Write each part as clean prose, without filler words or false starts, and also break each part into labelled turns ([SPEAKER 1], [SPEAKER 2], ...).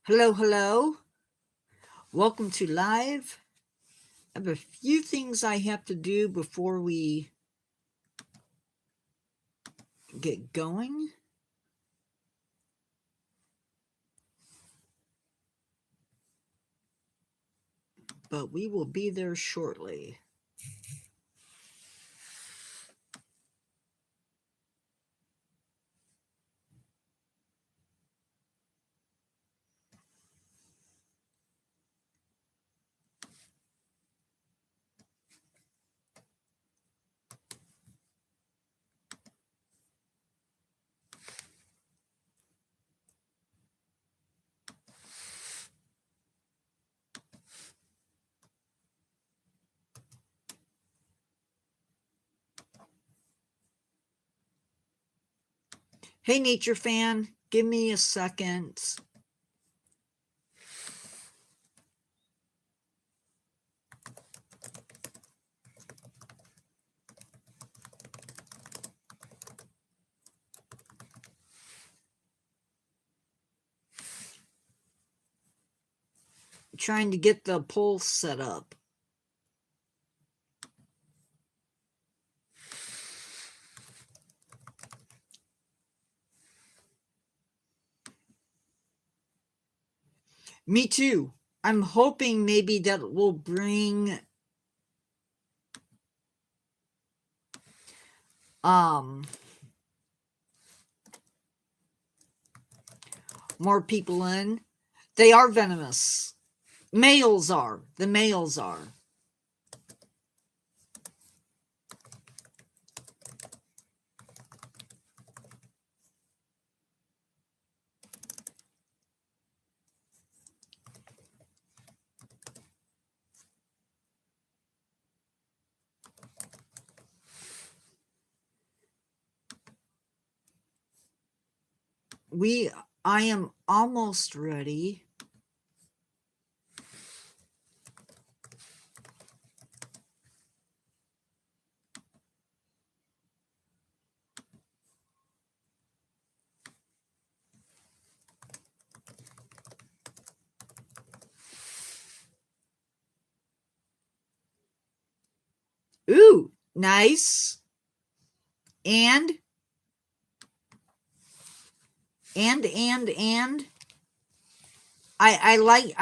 [SPEAKER 1] Hello, hello. Welcome to live. I have a few things I have to do before we get going. But we will be there shortly. Hey, nature fan, give me a second. Trying to get the poll set up. Me too. I'm hoping maybe that will bring more people in. They are venomous. Males are. The males are. I am almost ready. Ooh, nice. And I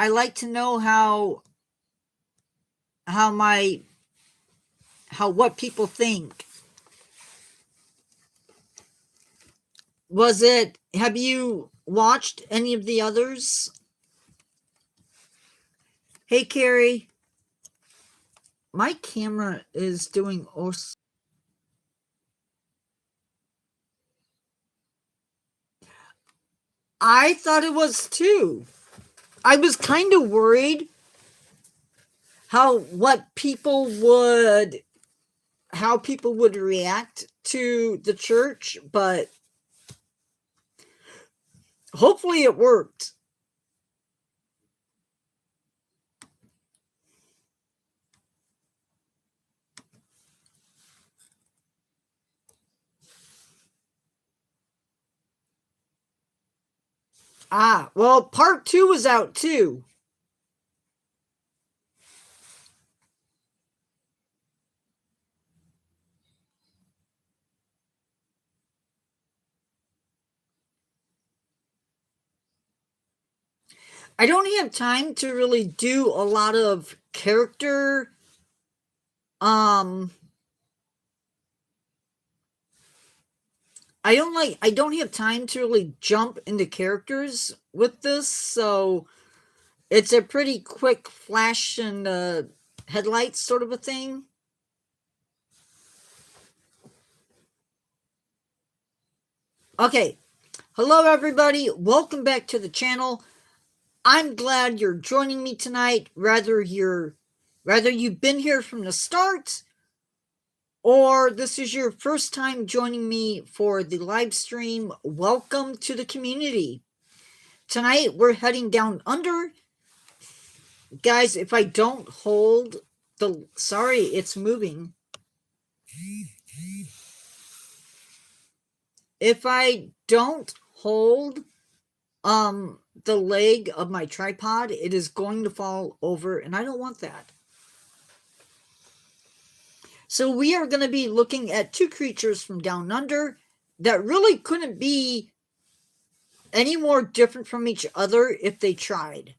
[SPEAKER 1] like to know how what people think. Have you watched any of the others? Hey, Carrie. My camera is doing awesome. I thought it was too. I was kind of worried how people would react to the church, but hopefully it worked. Ah, well, part 2 was out too. I don't have time to really do a lot of character I don't have time to really jump into characters with this, so it's a pretty quick flash and headlights sort of a thing. Okay. Hello everybody. Welcome back to the channel. I'm glad you're joining me tonight. Rather you've been here from the start, or this is your first time joining me for the live stream. Welcome to the community. Tonight we're heading down under. Guys, if I don't hold sorry, it's moving. If I don't hold the leg of my tripod. It is going to fall over, and I don't want that. So we are going to be looking at two creatures from down under that really couldn't be any more different from each other if they tried.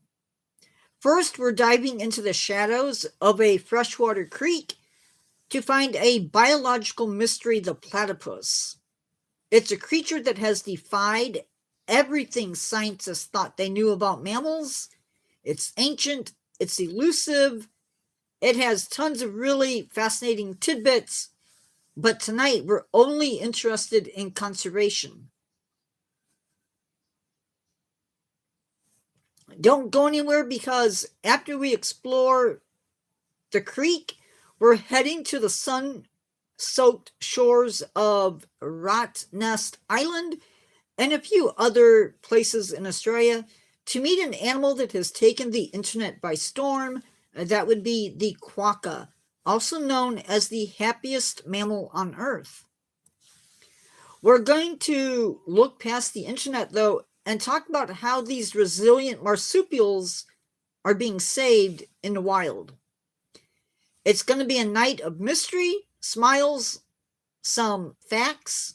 [SPEAKER 1] First, we're diving into the shadows of a freshwater creek to find a biological mystery, the platypus. It's a creature that has defied everything scientists thought they knew about mammals. It's ancient, it's elusive, it has tons of really fascinating tidbits, but tonight we're only interested in conservation. Don't go anywhere, because after we explore the creek, we're heading to the sun-soaked shores of Rottnest Island and a few other places in Australia to meet an animal that has taken the internet by storm. That would be the quokka, also known as the happiest mammal on Earth. We're going to look past the internet, though, and talk about how these resilient marsupials are being saved in the wild. It's going to be a night of mystery, smiles, some facts.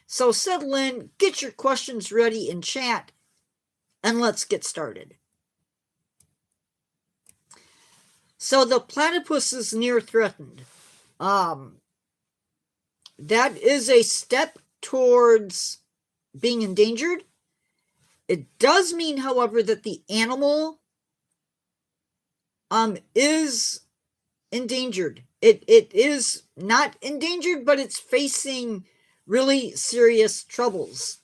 [SPEAKER 1] So settle in, get your questions ready in chat, and let's get started. So the platypus is near threatened. That is a step towards being endangered. It does mean, however, that the animal is endangered. It is not endangered, but it's facing really serious troubles.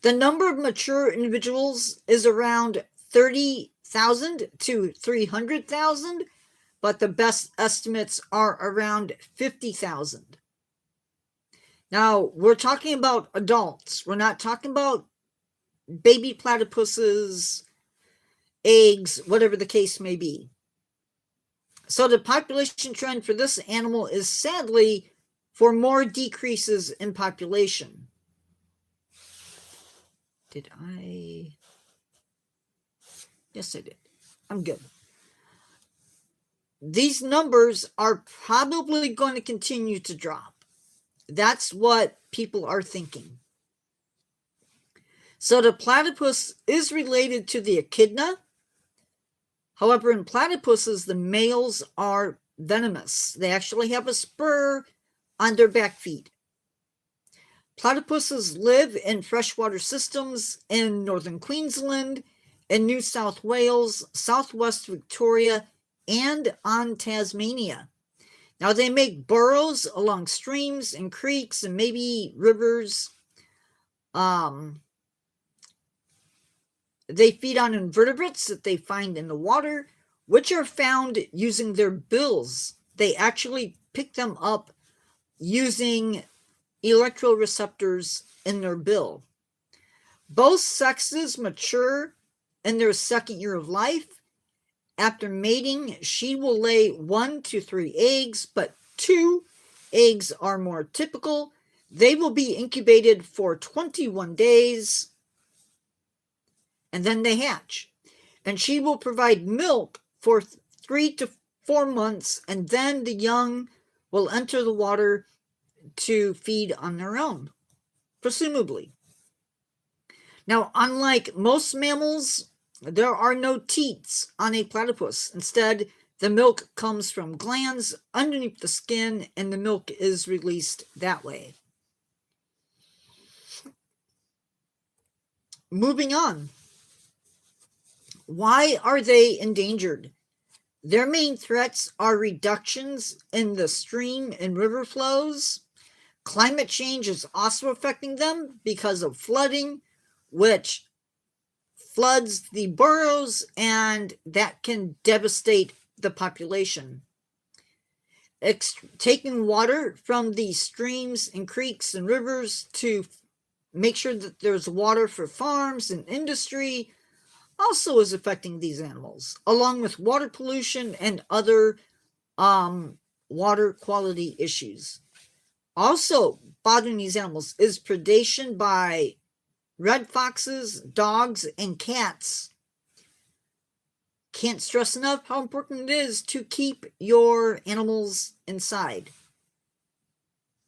[SPEAKER 1] The number of mature individuals is around 30,000 to 300,000, but the best estimates are around 50,000. Now, we're talking about adults. We're not talking about baby platypuses, eggs, whatever the case may be. So the population trend for this animal is sadly for more decreases in population. Did I? Yes, I did. I'm good. These numbers are probably going to continue to drop. That's what people are thinking. So the platypus is related to the echidna. However, in platypuses, the males are venomous. They actually have a spur on their back feet. Platypuses live in freshwater systems in northern Queensland, in New South Wales, southwest Victoria, and on Tasmania. Now, they make burrows along streams and creeks and maybe rivers. They feed on invertebrates that they find in the water, which are found using their bills. They actually pick them up using electroreceptors in their bill. Both sexes mature in their second year of life. After mating, she will lay 1 to 3 eggs, but 2 eggs are more typical. They will be incubated for 21 days, and then they hatch. And she will provide milk for 3 to 4 months, and then the young will enter the water to feed on their own, presumably. Now, unlike most mammals, there are no teats on a platypus. Instead, the milk comes from glands underneath the skin, and the milk is released that way. Moving on. Why are they endangered? Their main threats are reductions in the stream and river flows. Climate change is also affecting them because of flooding, which floods the burrows, and that can devastate the population. Taking water from the streams and creeks and rivers to make sure that there's water for farms and industry also is affecting these animals, along with water pollution and other water quality issues. Also bothering these animals is predation by red foxes, dogs, and cats. Can't stress enough how important it is to keep your animals inside.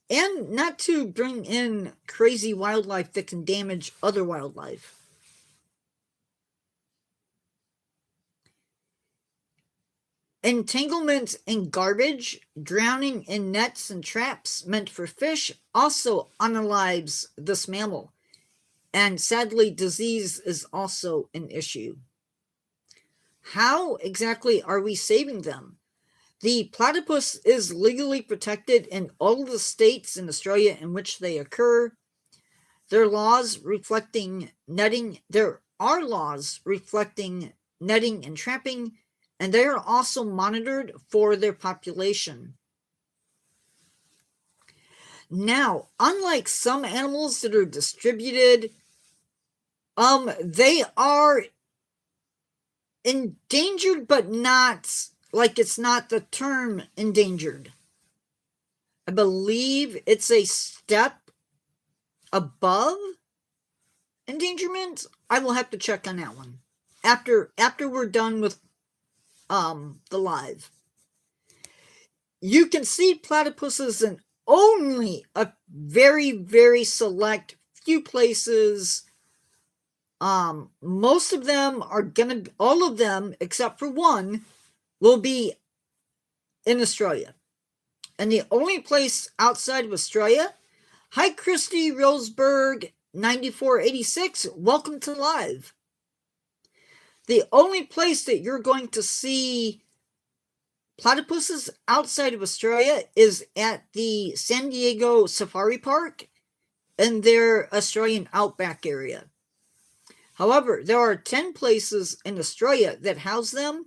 [SPEAKER 1] And not to bring in crazy wildlife that can damage other wildlife. Entanglement in garbage, drowning in nets and traps meant for fish also unalives this mammal. And sadly, disease is also an issue. How exactly are we saving them? The platypus is legally protected in all of the states in Australia in which they occur. There are laws reflecting netting and trapping, and they are also monitored for their population. Now, unlike some animals that are distributed, they are endangered, but not like it's not the term endangered. I believe it's a step above endangerment. I will have to check on that one after we're done with the live. You can see platypuses in only a very, very select few places. Most of them are all of them except for one will be in Australia. And the only place outside of Australia, hi Christy Roseberg 9486, welcome to live. The only place that you're going to see platypuses outside of Australia is at the San Diego Safari Park in their Australian outback area. However, there are 10 places in Australia that house them.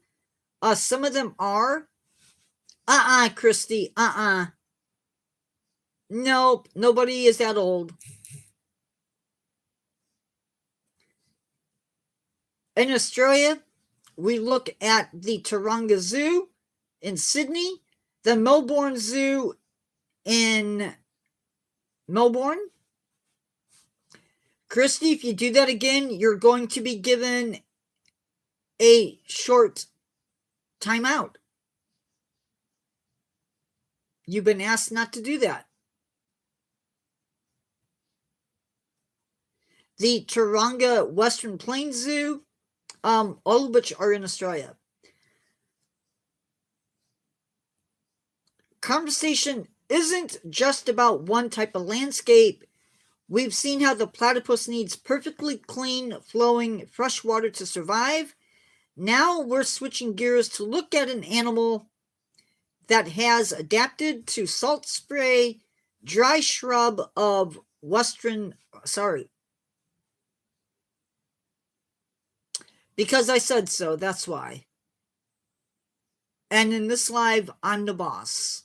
[SPEAKER 1] Some of them are Christy, nope, nobody is that old. In Australia, we look at the Taronga Zoo in Sydney, the Melbourne Zoo in Melbourne. Christy, if you do that again, you're going to be given a short timeout. You've been asked not to do that. The Taronga Western Plains Zoo, all of which are in Australia. Conversation isn't just about one type of landscape. We've seen how the platypus needs perfectly clean, flowing fresh water to survive. Now we're switching gears to look at an animal that has adapted to salt spray, dry shrub of because I said so, that's why. And in this live, I'm the boss.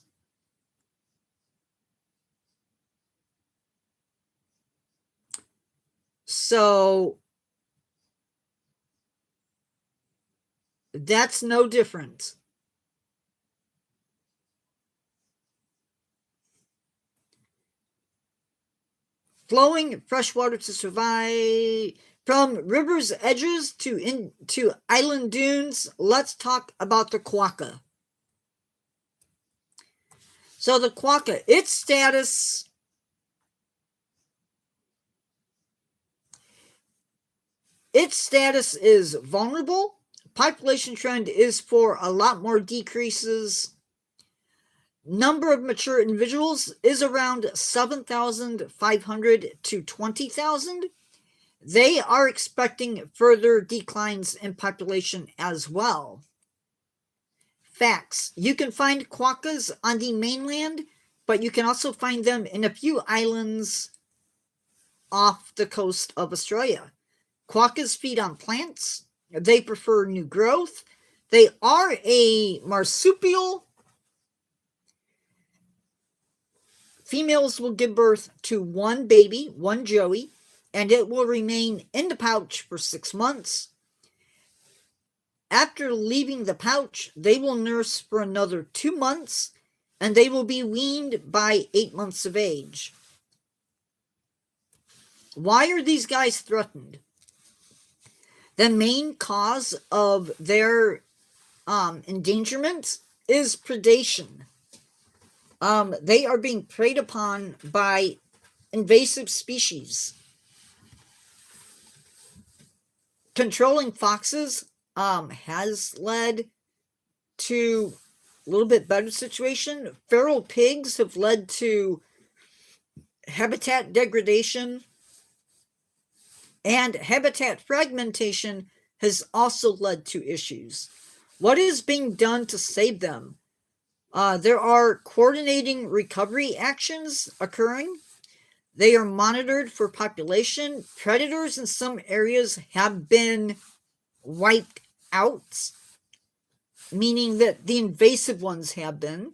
[SPEAKER 1] So that's no different. Flowing fresh water to survive. From river's edges to island dunes, let's talk about the quokka. So the quokka, its status is vulnerable. Population trend is for a lot more decreases. Number of mature individuals is around 7,500 to 20,000. They are expecting further declines in population as well. Facts. You can find quokkas on the mainland, but you can also find them in a few islands off the coast of Australia. Quokkas feed on plants. They prefer new growth. They are a marsupial. Females will give birth to one baby, one joey, and it will remain in the pouch for 6 months. After leaving the pouch, they will nurse for another 2 months, and they will be weaned by 8 months of age. Why are these guys threatened? The main cause of their endangerment is predation. They are being preyed upon by invasive species. Controlling foxes has led to a little bit better situation. Feral pigs have led to habitat degradation, and habitat fragmentation has also led to issues. What is being done to save them? There are coordinating recovery actions occurring. They are monitored for population. Predators in some areas have been wiped out, meaning that the invasive ones have been.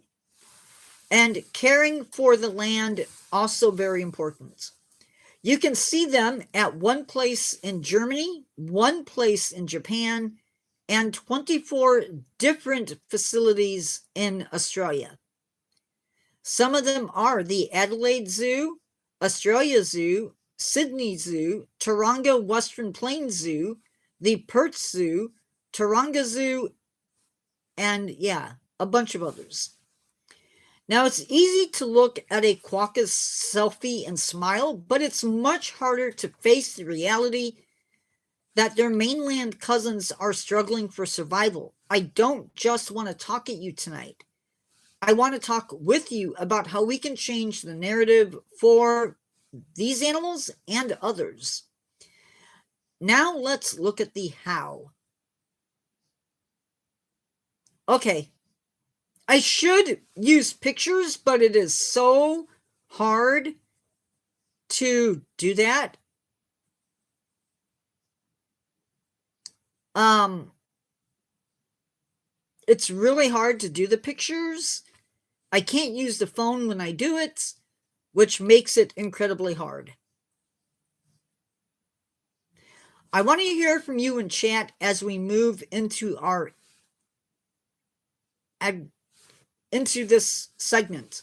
[SPEAKER 1] And caring for the land, also very important. You can see them at one place in Germany, one place in Japan, and 24 different facilities in Australia. Some of them are the Adelaide Zoo, Australia Zoo, Sydney Zoo, Taronga Western Plains Zoo, the Perth Zoo, Taronga Zoo, and yeah, a bunch of others. Now, it's easy to look at a quokka's selfie and smile, but it's much harder to face the reality that their mainland cousins are struggling for survival. I don't just want to talk at you tonight. I want to talk with you about how we can change the narrative for these animals and others. Now, let's look at the how. Okay. I should use pictures, but it is so hard to do that. It's really hard to do the pictures. I can't use the phone when I do it, which makes it incredibly hard. I want to hear from you in chat as we move into this segment.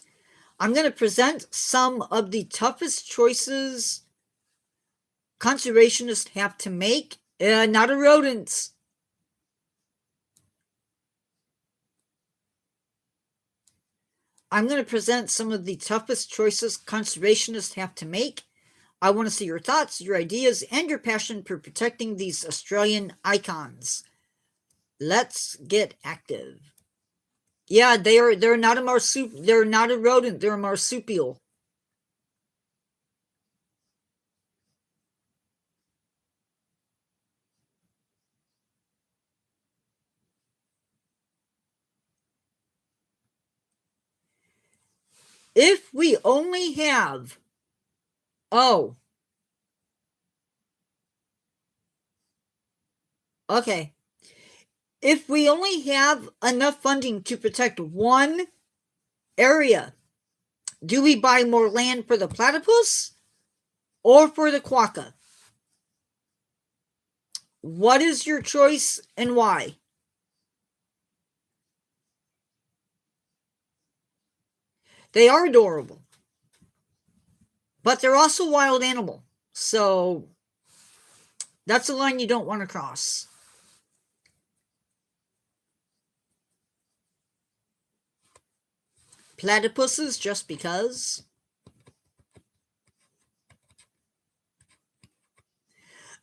[SPEAKER 1] I'm going to present some of the toughest choices conservationists have to make, not a rodent. I'm going to present some of the toughest choices conservationists have to make. I want to see your thoughts, your ideas, and your passion for protecting these Australian icons. Let's get active. Yeah, they're not a marsupial. They're not a rodent. They're a marsupial. If we only have, okay. If we only have enough funding to protect one area, do we buy more land for the platypus or for the quokka? What is your choice and why? They are adorable, but they're also wild animal. So that's a line you don't want to cross. Platypuses just because.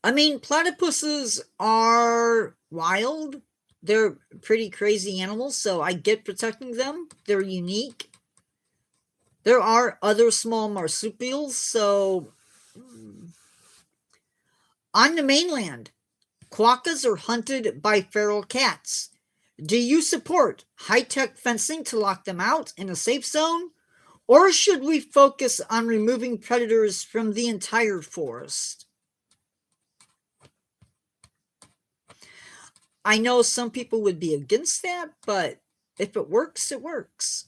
[SPEAKER 1] I mean, platypuses are wild. They're pretty crazy animals, so I get protecting them. They're unique. There are other small marsupials, so on the mainland, quokkas are hunted by feral cats. Do you support high-tech fencing to lock them out in a safe zone? Or should we focus on removing predators from the entire forest? I know some people would be against that, but if it works, it works.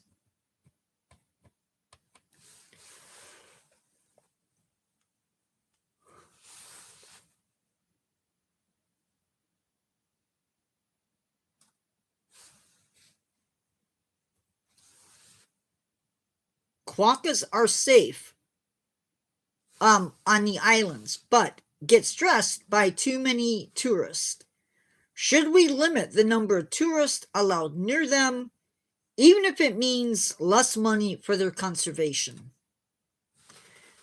[SPEAKER 1] Quokkas are safe on the islands, but get stressed by too many tourists. Should we limit the number of tourists allowed near them, even if it means less money for their conservation?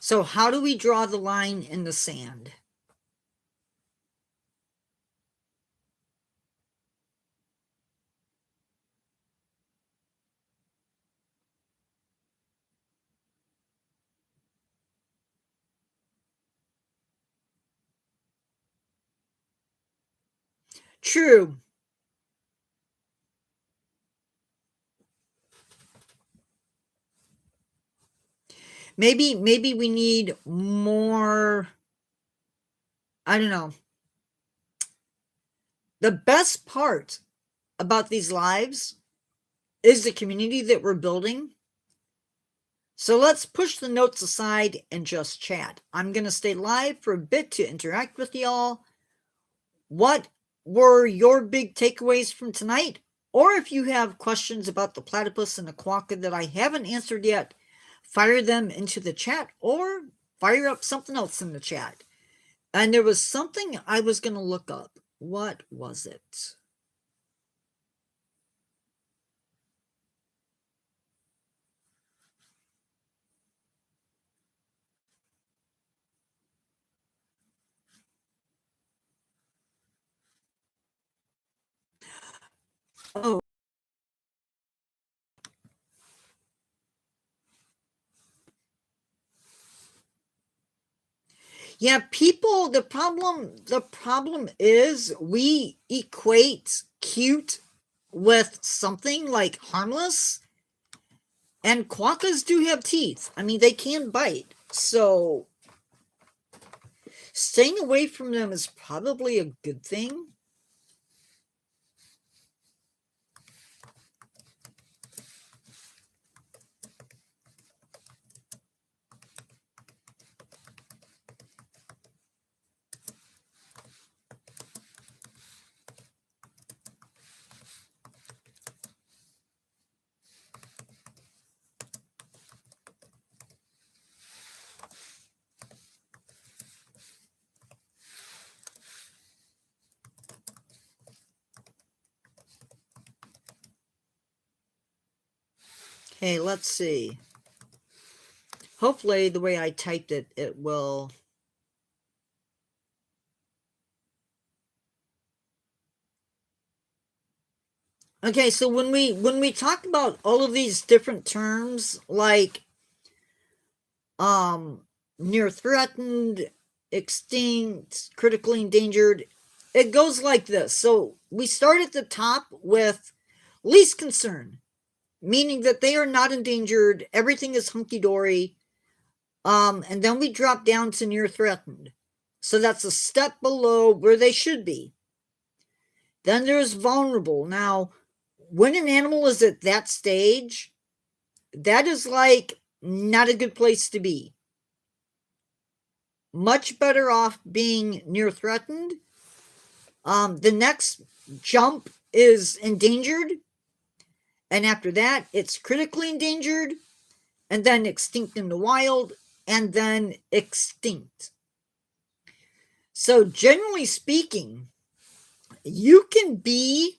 [SPEAKER 1] So how do we draw the line in the sand? True. Maybe we need more, I don't know. The best part about these lives is the community that we're building. So let's push the notes aside and just chat. I'm going to stay live for a bit to interact with y'all. What were your big takeaways from tonight? Or if you have questions about the platypus and the quokka that I haven't answered yet, fire them into the chat or fire up something else in the chat. And there was something I was going to look up. What was it? Oh, yeah, people, the problem is we equate cute with something like harmless, and quokkas do have teeth. I mean, they can bite. So staying away from them is probably a good thing. Okay, let's see. Hopefully the way I typed it, it will. Okay, so when we talk about all of these different terms like near threatened, extinct, critically endangered, it goes like this. So we start at the top with least concern, meaning that they are not endangered, everything is hunky-dory. And then we drop down to near threatened. So that's a step below where they should be. Then there's vulnerable. Now, when an animal is at that stage, that is like not a good place to be. Much better off being near threatened. The next jump is endangered. And after that, it's critically endangered, and then extinct in the wild, and then extinct. So, generally speaking, you can be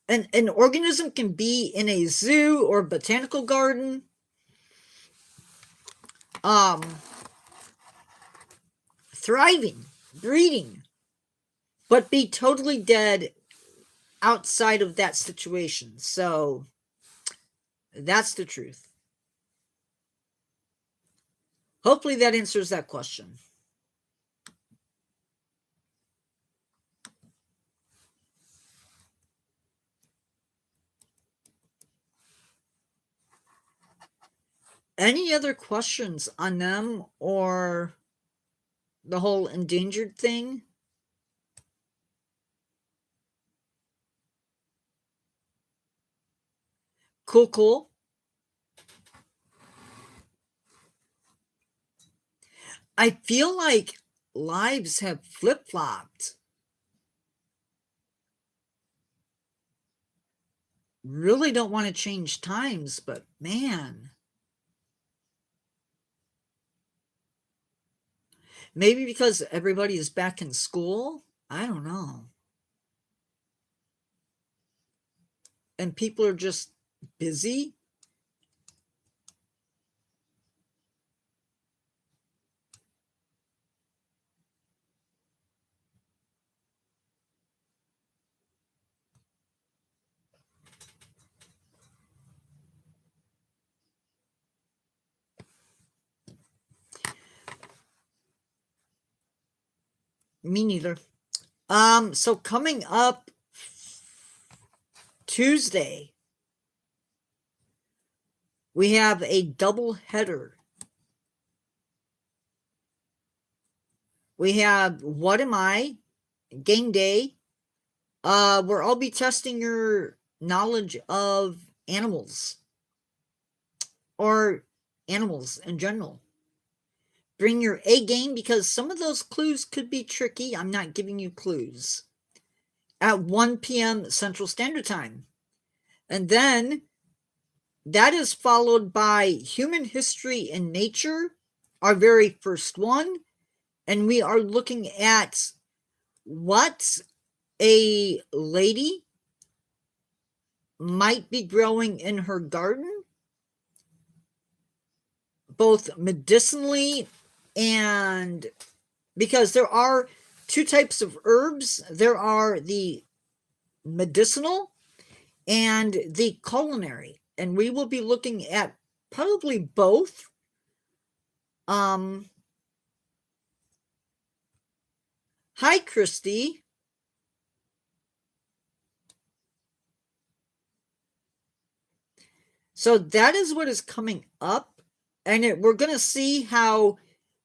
[SPEAKER 1] an organism can be in a zoo or botanical garden, thriving, breeding, but be totally dead outside of that situation. So that's the truth. Hopefully that answers that question. Any other questions on them or the whole endangered thing? Cool, cool. I feel like lives have flip-flopped. Really don't want to change times, but man. Maybe because everybody is back in school. I don't know. And people are just busy. Me neither. So coming up Tuesday, we have a double header. We have What Am I? Game Day, where I'll be testing your knowledge of animals or animals in general. Bring your A game because some of those clues could be tricky. I'm not giving you clues. At 1 p.m. Central Standard Time. And then that is followed by Human History and Nature, our very first one. And we are looking at what a lady might be growing in her garden, both medicinally and because there are two types of herbs. There are the medicinal and the culinary, and we will be looking at probably both. Hi, Christy. So that is what is coming up, and we're going to see how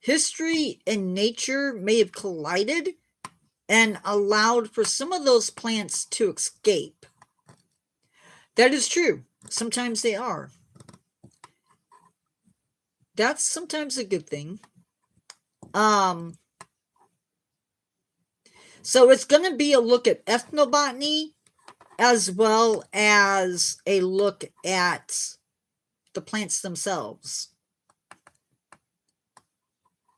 [SPEAKER 1] history and nature may have collided and allowed for some of those plants to escape. That is true. Sometimes they are. That's sometimes a good thing. So it's going to be a look at ethnobotany as well as a look at the plants themselves.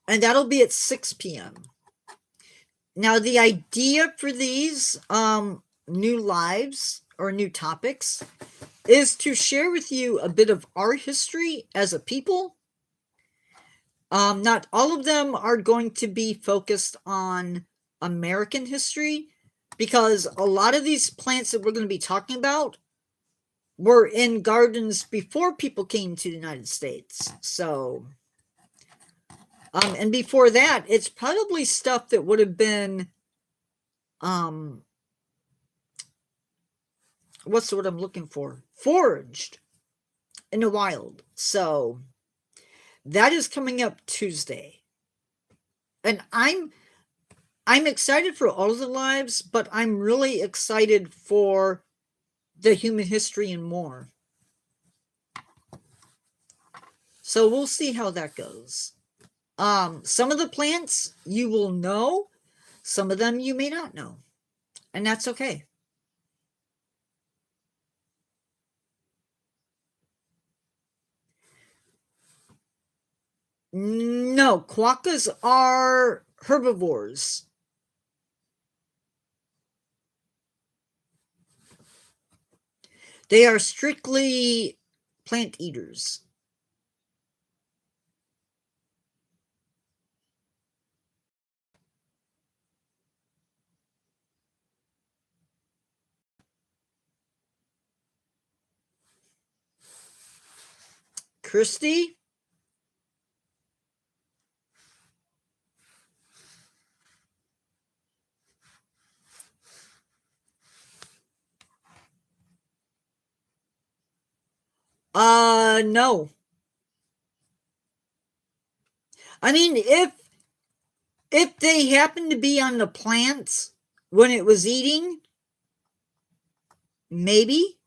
[SPEAKER 1] And that'll be at 6 p.m. Now, the idea for these new lives or new topics is to share with you a bit of our history as a people. Not all of them are going to be focused on American history, because a lot of these plants that we're going to be talking about were in gardens before people came to the United States. So, and before that, it's probably stuff that would have been, what's the word I'm looking for? Foraged in the wild. So that is coming up Tuesday. And I'm excited for all of the lives, but I'm really excited for the human history and more. So we'll see how that goes. Some of the plants you will know, some of them you may not know, and that's okay. No, quokkas are herbivores. They are strictly plant eaters. Christy? No. I mean, if they happen to be on the plants when it was eating, maybe.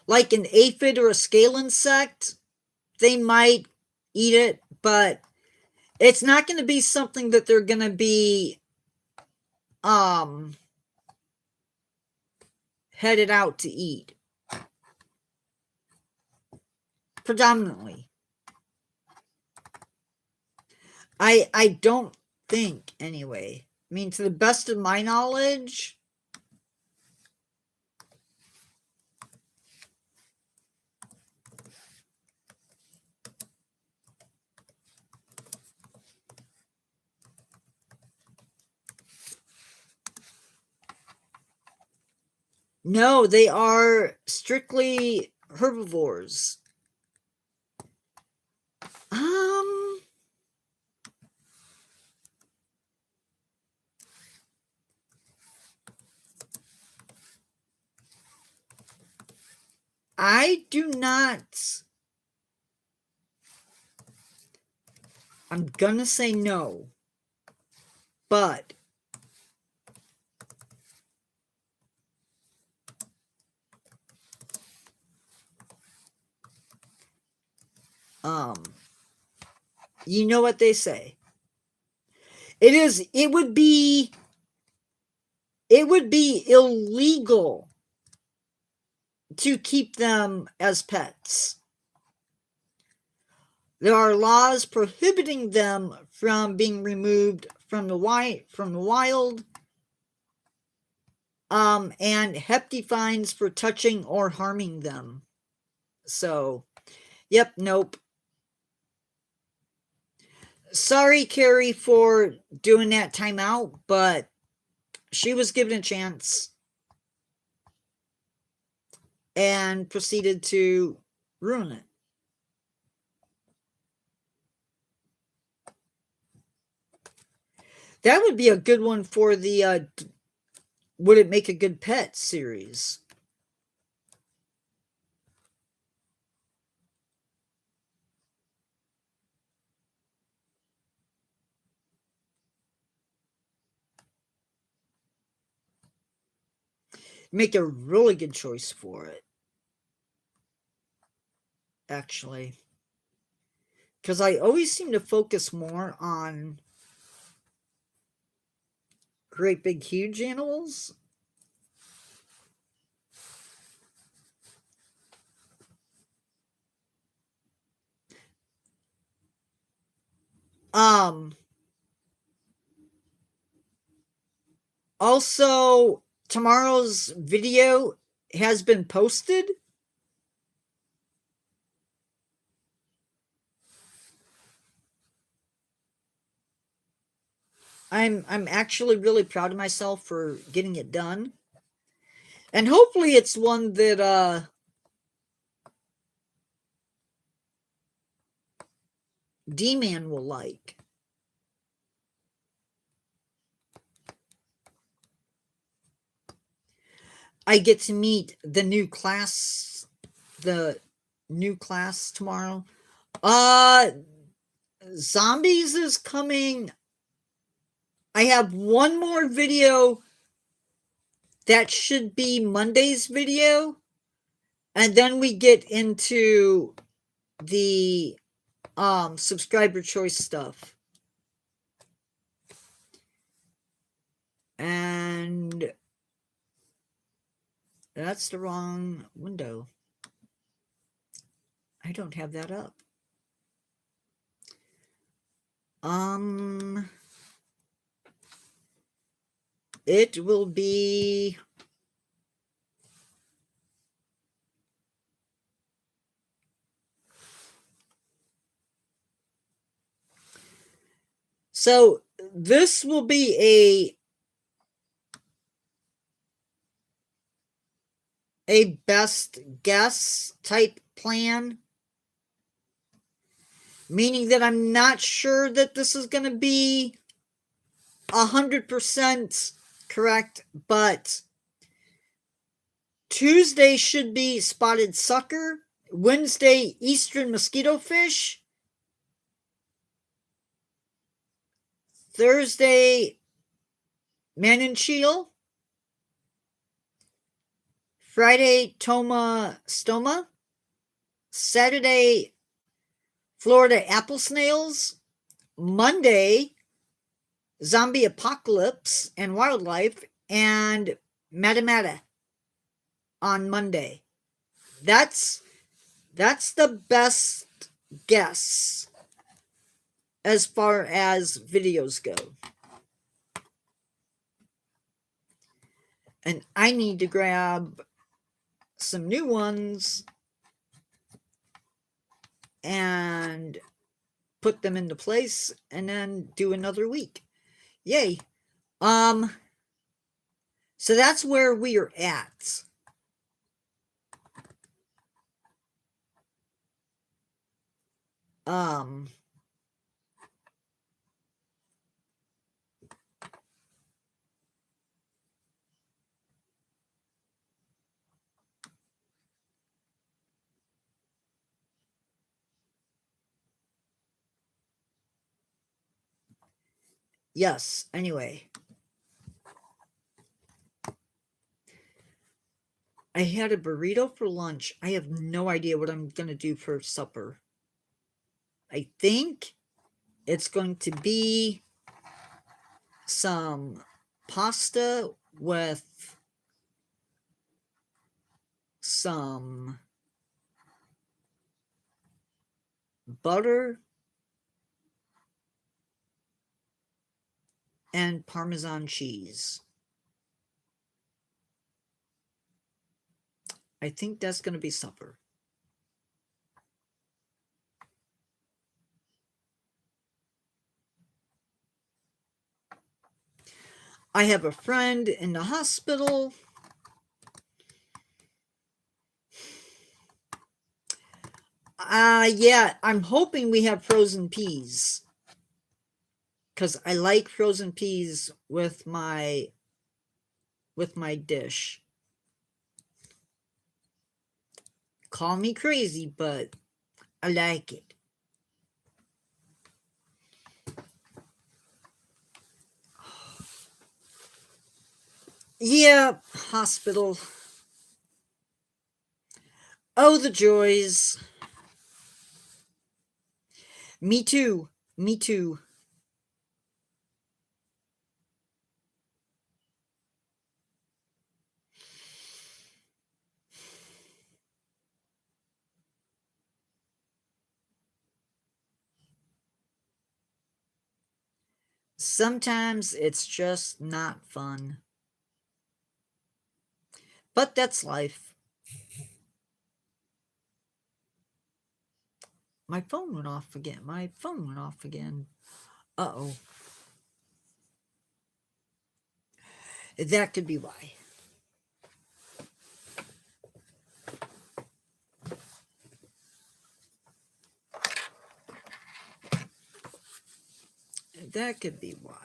[SPEAKER 1] Like an aphid or a scale insect, they might eat it, but it's not going to be something that they're going to be headed out to eat. Predominantly. I don't think, anyway. I mean, to the best of my knowledge, no, they are strictly herbivores. I do not. I'm gonna say no, but you know what they say. It would be illegal to keep them as pets. There are laws prohibiting them from being removed from the wild, and hefty fines for touching or harming them. So, yep, nope. Sorry, Carrie, for doing that timeout, but she was given a chance and proceeded to ruin it. That would be a good one for the Would It Make a Good Pet series. Make a really good choice for it, actually. Because I always seem to focus more on great big huge animals. Also, tomorrow's video has been posted. I'm actually really proud of myself for getting it done. And hopefully it's one that D-Man will like. I get to meet the new class tomorrow. Zombies is coming. I have one more video that should be Monday's video, and then we get into the subscriber choice stuff. And that's the wrong window. I don't have that up. It will be so this will be a best guess type plan, meaning that I'm not sure that this is going to be 100% correct, but Tuesday should be spotted sucker, Wednesday eastern mosquito fish, Thursday mananchial, Friday toma stoma, Saturday Florida apple snails, Monday zombie apocalypse and wildlife, and matamata on Monday. That's the best guess. as far as videos go. And I need to grab some new ones and put them into place and then do another week. Yay. So that's where we are at. Yes, anyway. I had a burrito for lunch. I have no idea what I'm going to do for supper. I think it's going to be some pasta with some butter and Parmesan cheese. I think that's going to be supper. I have a friend in the hospital. Yeah, I'm hoping we have frozen peas. Because I like frozen peas with my dish. Call me crazy, but I like it. Yeah, hospital. Oh, the joys. Me too. Me too. Sometimes it's just not fun. But that's life. My phone went off again. My phone went off again. Uh-oh. That could be why. That could be why.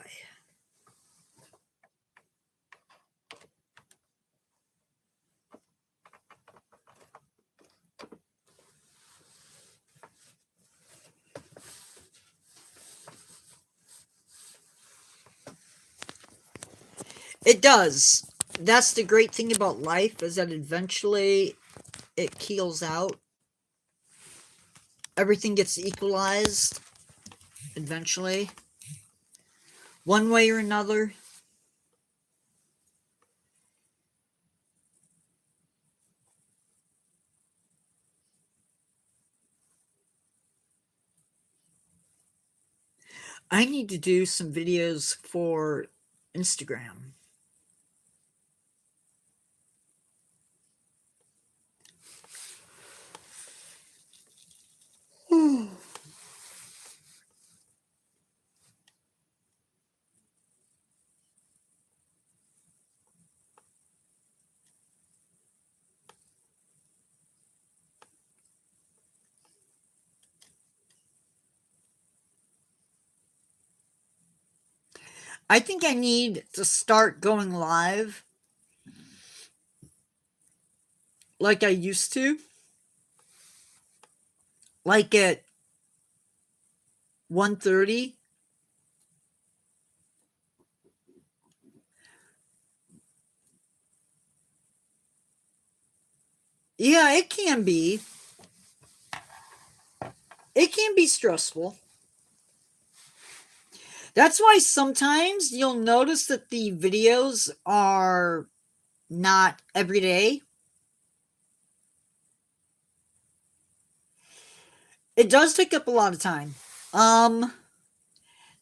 [SPEAKER 1] It does. That's the great thing about life, is that eventually it keels out. Everything gets equalized eventually, one way or another. I need to do some videos for Instagram. I think I need to start going live like I used to, like at 1:30. Yeah, it can be. It can be stressful. That's why sometimes you'll notice that the videos are not every day. It does take up a lot of time.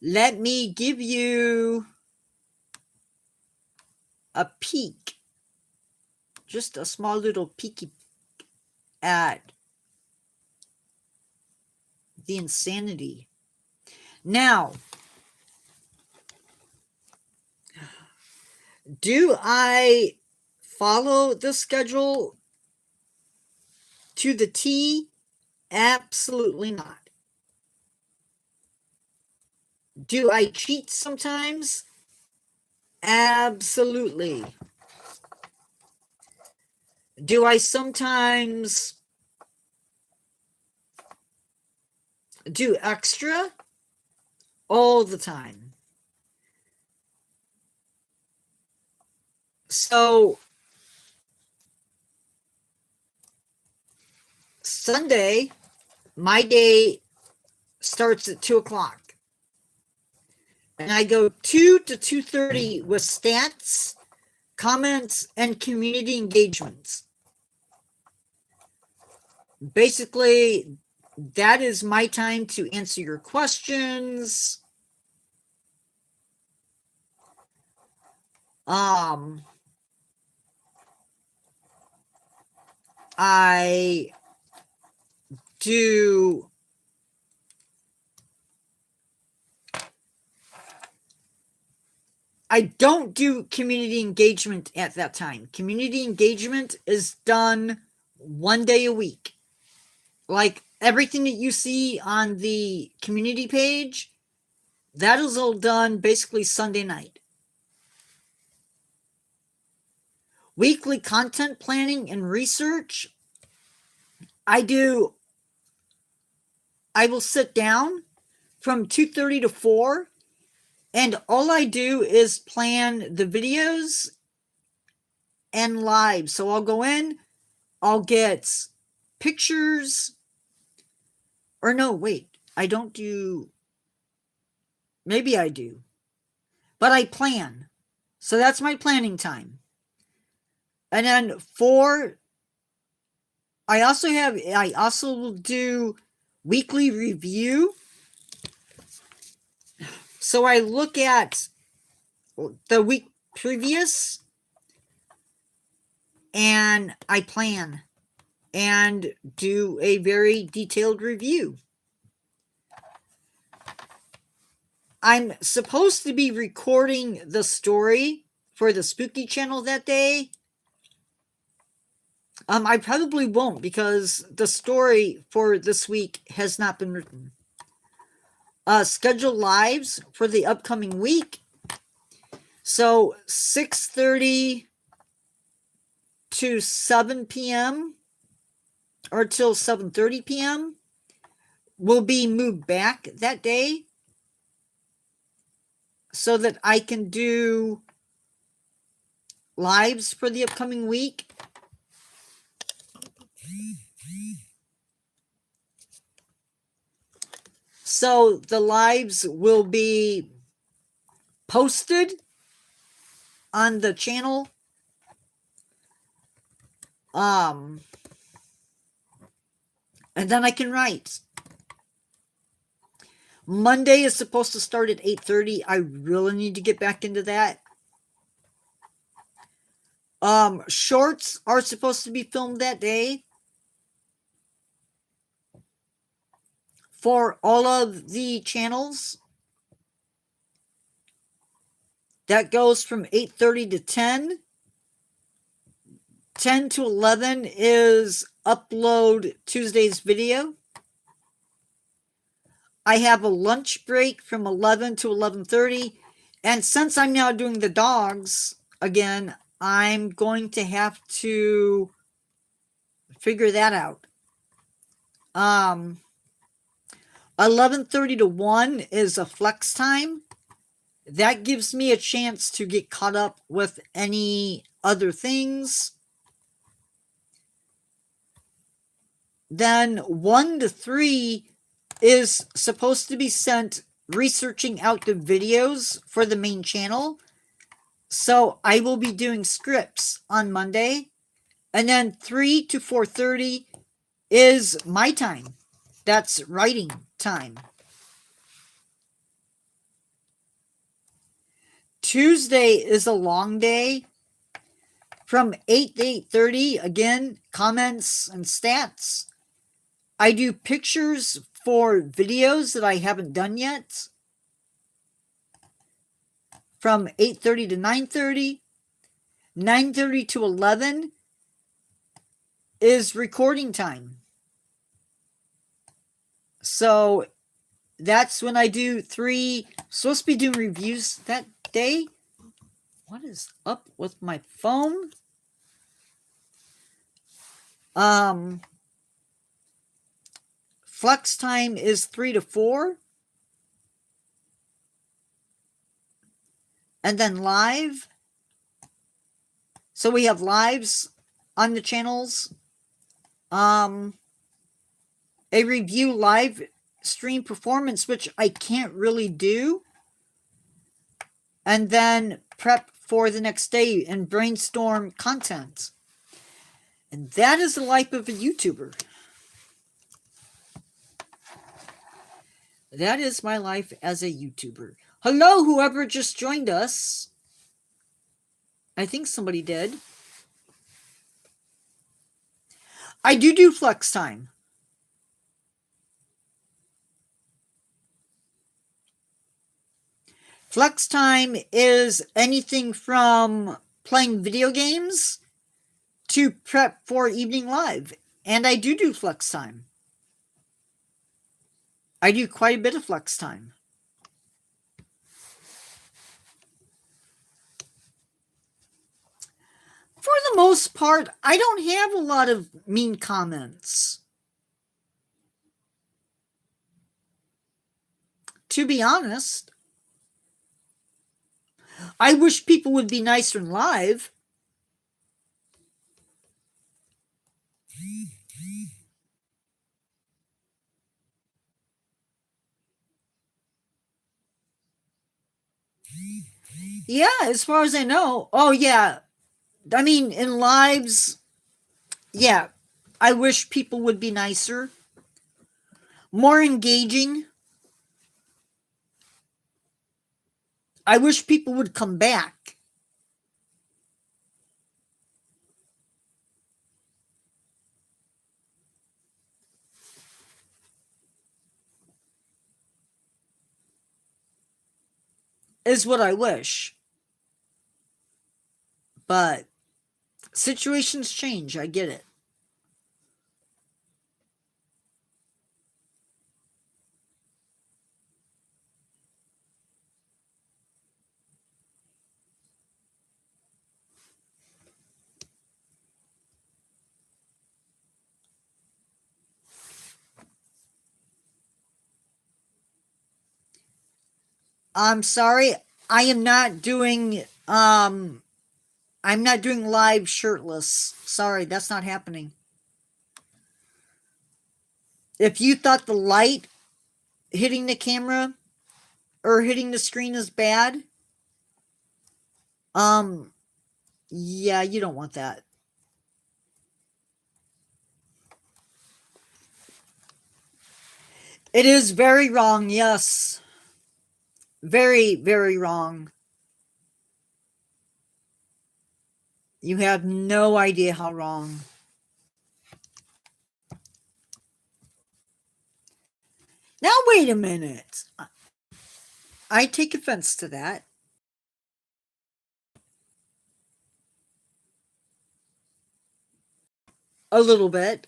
[SPEAKER 1] let me give you a peek, just a small little peeky at the insanity. Now, do I follow the schedule to the T? Absolutely not. Do I cheat sometimes? Absolutely. Do I sometimes do extra? All the time. So, Sunday, my day starts at 2 o'clock. And I go 2 to 2:30 with stats, comments, and community engagements. Basically, that is my time to answer your questions. I do I don't do community engagement at that time. Community engagement is done one day a week. Like everything that you see on the community page, that is all done basically Sunday night. Weekly content planning and research, I will sit down from 2:30 to 4, and all I do is plan the videos and live. So I'll go in, I'll get pictures, or no, wait, I don't do, maybe I do, but I plan. So that's my planning time. And then I also will do weekly review. So I look at the week previous and I plan and do a very detailed review. I'm supposed to be recording the story for the Spooky channel that day. I probably won't because the story for this week has not been written. Schedule lives for the upcoming week. So 6:30 to 7 p.m. or till 7:30 p.m. will be moved back that day so that I can do lives for the upcoming week. So the lives will be posted on the channel. And then I can write. Monday is supposed to start at 8:30. I really need to get back into that. Shorts are supposed to be filmed that day for all of the channels. That goes from 8:30 to 10. 10 to 11 is upload Tuesday's video. I have a lunch break from 11 to 11:30. And since I'm now doing the dogs again, I'm going to have to figure that out. 11:30 to 1 is a flex time. That gives me a chance to get caught up with any other things. Then 1 to 3 is supposed to be sent researching out the videos for the main channel. So I will be doing scripts on Monday. And then 3 to 4:30 is my time. That's writing time. Tuesday is a long day from 8 to 8:30. Again, comments and stats. I do pictures for videos that I haven't done yet from 8:30 to 9:30. 9:30 to 11 is recording time. So that's when I do 3. Supposed to be doing reviews that day. What is up with my phone? Flex time is 3 to 4. And then live. So we have lives on the channels. A review live stream performance, which I can't really do. And then prep for the next day and brainstorm content. And that is the life of a YouTuber. That is my life as a YouTuber. Hello, whoever just joined us. I think somebody did. I do flex time. Flex time is anything from playing video games to prep for evening live. And I do flex time. I do quite a bit of flex time. For the most part, I don't have a lot of mean comments. To be honest, I wish people would be nicer in live. Yeah, as far as I know. Oh, yeah. I mean, in lives, yeah, I wish people would be nicer, more engaging. I wish people would come back. Is what I wish. But situations change. I get it. I'm sorry. I am not doing I'm not doing live shirtless. Sorry, that's not happening. If you thought the light hitting the camera or hitting the screen is bad, yeah, you don't want that. It is very wrong, yes. Very, very wrong. You have no idea how wrong. Now, wait a minute. I take offense to that. A little bit.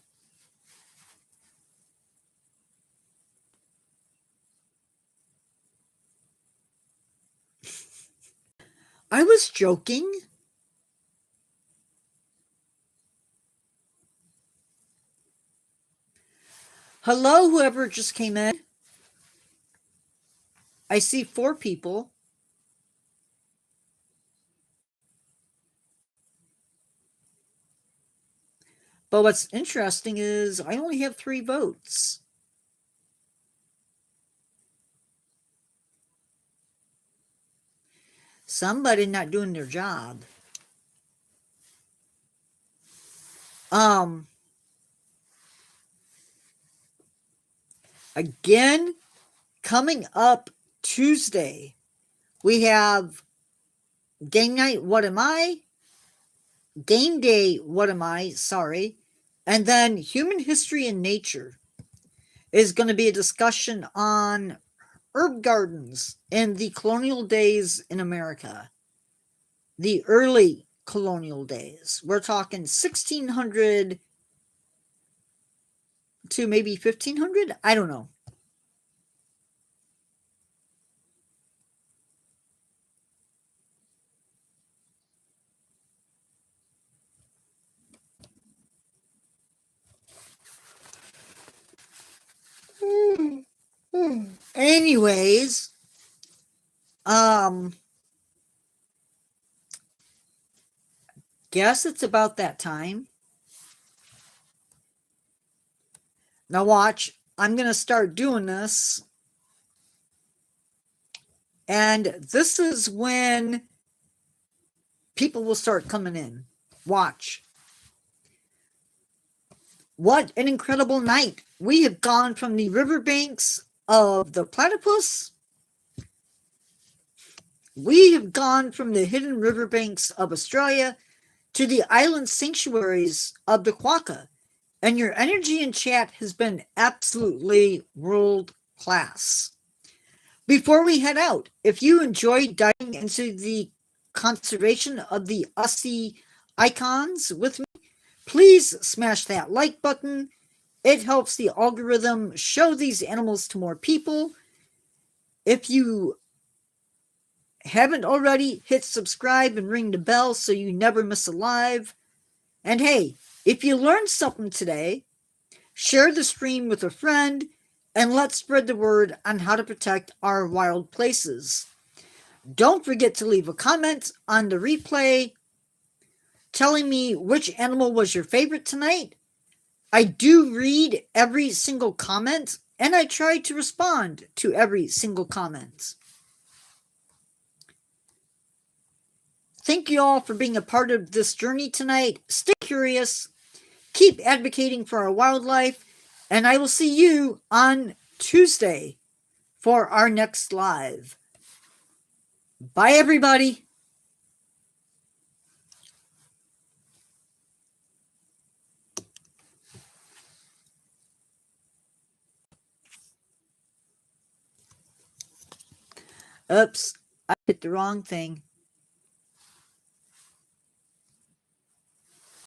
[SPEAKER 1] I was joking. Hello, whoever just came in. I see 4 people. But what's interesting is I only have 3 votes. Somebody not doing their job. Again, coming up Tuesday, we have Game night, what am I? Game day, what am I? Sorry. And then human history and nature is going to be a discussion on herb gardens in the colonial days in America. The early colonial days. We're talking 1600 to maybe 1500? I don't know. Anyways, guess it's about that time. Now watch, I'm going to start doing this. And this is when people will start coming in. Watch. What an incredible night. We have gone from the riverbanks of the Platypus. We have gone from the hidden riverbanks of Australia to the island sanctuaries of the Quokka. And your energy in chat has been absolutely world class. Before we head out, if you enjoyed diving into the conservation of the Aussie icons with me, please smash that like button. It helps the algorithm show these animals to more people. If you haven't already, hit subscribe and ring the bell so you never miss a live. And hey, if you learned something today, share the stream with a friend and let's spread the word on how to protect our wild places. Don't forget to leave a comment on the replay telling me which animal was your favorite tonight. I do read every single comment and I try to respond to every single comment. Thank you all for being a part of this journey tonight. Stay curious, keep advocating for our wildlife, and I will see you on Tuesday for our next live. Bye, everybody. Oops, I hit the wrong thing.